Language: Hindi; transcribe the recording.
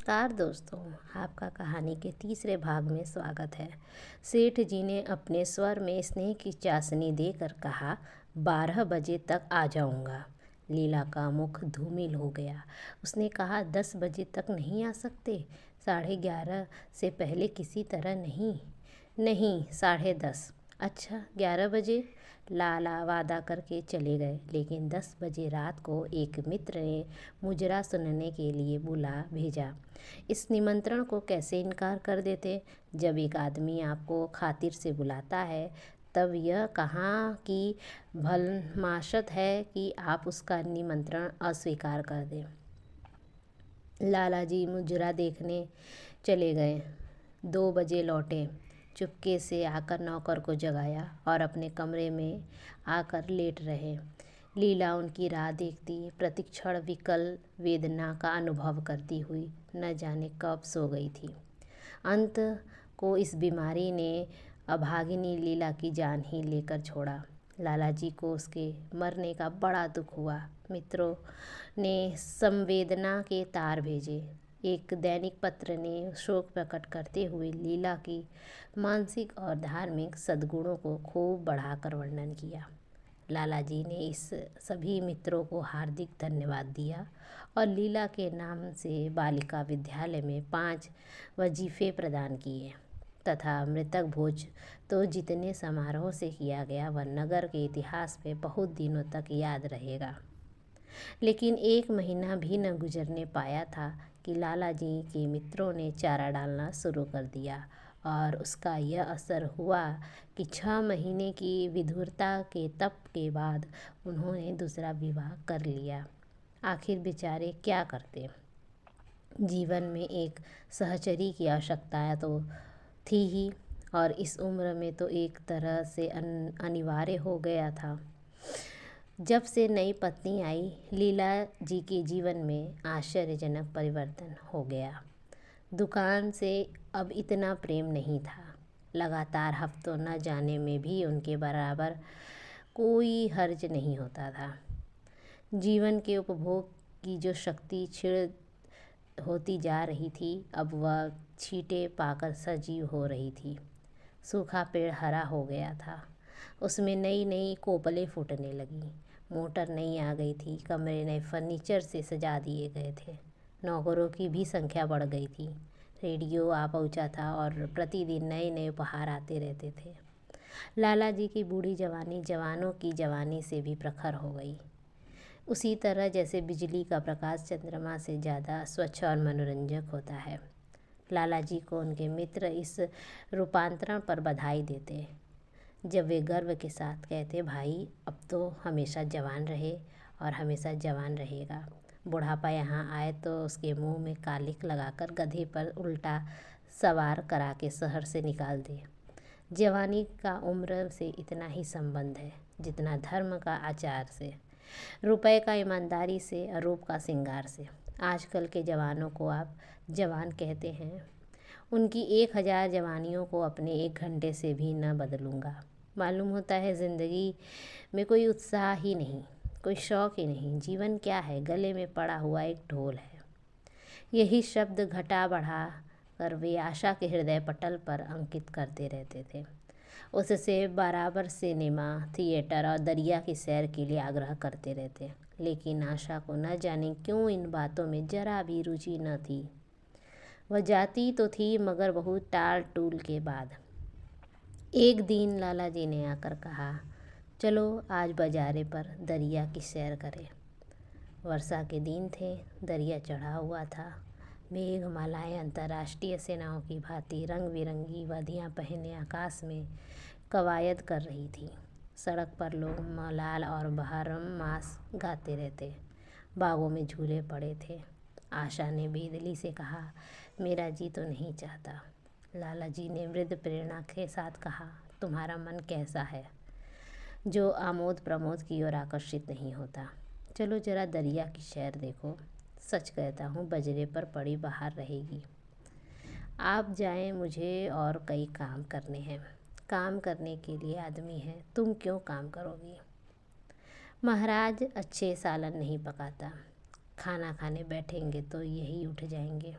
नमस्कार दोस्तों, आपका कहानी के तीसरे भाग में स्वागत है। सेठ जी ने अपने स्वर में स्नेह की चाशनी देकर कहा, 12 बजे तक आ जाऊंगा। लीला का मुख धूमिल हो गया। उसने कहा, 10 बजे तक नहीं आ सकते? 11:30 से पहले किसी तरह नहीं? नहीं, 10:30। अच्छा, 11 बजे? लाला वादा करके चले गए, लेकिन 10 बजे रात को एक मित्र ने मुजरा सुनने के लिए बुला भेजा। इस निमंत्रण को कैसे इनकार कर देते? जब एक आदमी आपको खातिर से बुलाता है, तब यह कहाँ की भलमाशत है कि आप उसका निमंत्रण अस्वीकार कर दें। लाला जी मुजरा देखने चले गए। 2 बजे लौटे। चुपके से आकर नौकर को जगाया और अपने कमरे में आकर लेट रहे। लीला उनकी राह देखती, प्रतिक्षण विकल वेदना का अनुभव करती हुई न जाने कब सो गई थी। अंत को इस बीमारी ने अभागिनी लीला की जान ही लेकर छोड़ा। लाला जी को उसके मरने का बड़ा दुख हुआ। मित्रों ने संवेदना के तार भेजे। एक दैनिक पत्र ने शोक प्रकट करते हुए लीला की मानसिक और धार्मिक सद्गुणों को खूब बढ़ाकर वर्णन किया। लाला जी ने इस सभी मित्रों को हार्दिक धन्यवाद दिया और लीला के नाम से बालिका विद्यालय में 5 वजीफे प्रदान किए तथा मृतक भोज तो जितने समारोह से किया गया वह नगर के इतिहास में बहुत दिनों तक याद रहेगा। लेकिन 1 महीना भी न गुजरने पाया था कि लाला जी के मित्रों ने चारा डालना शुरू कर दिया और उसका यह असर हुआ कि 6 महीने की विधुरता के तप के बाद उन्होंने दूसरा विवाह कर लिया। आखिर बेचारे क्या करते? जीवन में एक सहचरी की आवश्यकता तो थी ही, और इस उम्र में तो एक तरह से अनिवार्य हो गया था। जब से नई पत्नी आई, लीला जी के जीवन में आश्चर्यजनक परिवर्तन हो गया। दुकान से अब इतना प्रेम नहीं था। लगातार हफ्तों न जाने में भी उनके बराबर कोई हर्ज नहीं होता था। जीवन के उपभोग की जो शक्ति क्षीण होती जा रही थी, अब वह छींटे पाकर सजीव हो रही थी। सूखा पेड़ हरा हो गया था। उसमें नई नई कोपलें फूटने लगीं। मोटर नई आ गई थी। कमरे नए फर्नीचर से सजा दिए गए थे। नौकरों की भी संख्या बढ़ गई थी। रेडियो आ पहुंचा था और प्रतिदिन नए नए उपहार आते रहते थे। लाला जी की बूढ़ी जवानी जवानों की जवानी से भी प्रखर हो गई, उसी तरह जैसे बिजली का प्रकाश चंद्रमा से ज़्यादा स्वच्छ और मनोरंजक होता है। लाला जी को उनके मित्र इस रूपांतरण पर बधाई देते, जब वे गर्व के साथ कहते, भाई अब तो हमेशा जवान रहे और हमेशा जवान रहेगा। बुढ़ापा यहाँ आए तो उसके मुंह में कालिख लगाकर गधे पर उल्टा सवार करा के शहर से निकाल दे। जवानी का उम्र से इतना ही संबंध है जितना धर्म का आचार से, रुपए का ईमानदारी से और रूप का श्रृंगार से। आजकल के जवानों को आप जवान कहते हैं, उनकी 1000 जवानियों को अपने 1 घंटे से भी न बदलूँगा। मालूम होता है ज़िंदगी में कोई उत्साह ही नहीं, कोई शौक़ ही नहीं। जीवन क्या है? गले में पड़ा हुआ एक ढोल है। यही शब्द घटा बढ़ा कर वे आशा के हृदय पटल पर अंकित करते रहते थे। उससे बराबर सिनेमा, थिएटर और दरिया की सैर के लिए आग्रह करते रहते। लेकिन आशा को न जाने क्यों इन बातों में जरा भी रुचि न थी। वह जाती तो थी, मगर बहुत टाल टूल के बाद। एक दिन लाला जी ने आकर कहा, चलो आज बाजारे पर दरिया की सैर करें। वर्षा के दिन थे। दरिया चढ़ा हुआ था। मेघमालाएं अंतर्राष्ट्रीय सेनाओं की भांति रंग बिरंगी वर्दियां पहने आकाश में कवायद कर रही थी। सड़क पर लोग मलाल और बरहमास गाते रहते। बागों में झूले पड़े थे। आशा ने बेदिली से कहा, मेरा जी तो नहीं चाहता। लाला जी ने मृदु प्रेरणा के साथ कहा, तुम्हारा मन कैसा है जो आमोद प्रमोद की ओर आकर्षित नहीं होता? चलो जरा दरिया की सैर देखो। सच कहता हूँ, बजरे पर पड़ी बाहर रहेगी। आप जाएं, मुझे और कई काम करने हैं। काम करने के लिए आदमी है, तुम क्यों काम करोगी? महाराज अच्छे सालन नहीं पकाता। खाना खाने बैठेंगे तो यही उठ जाएंगे।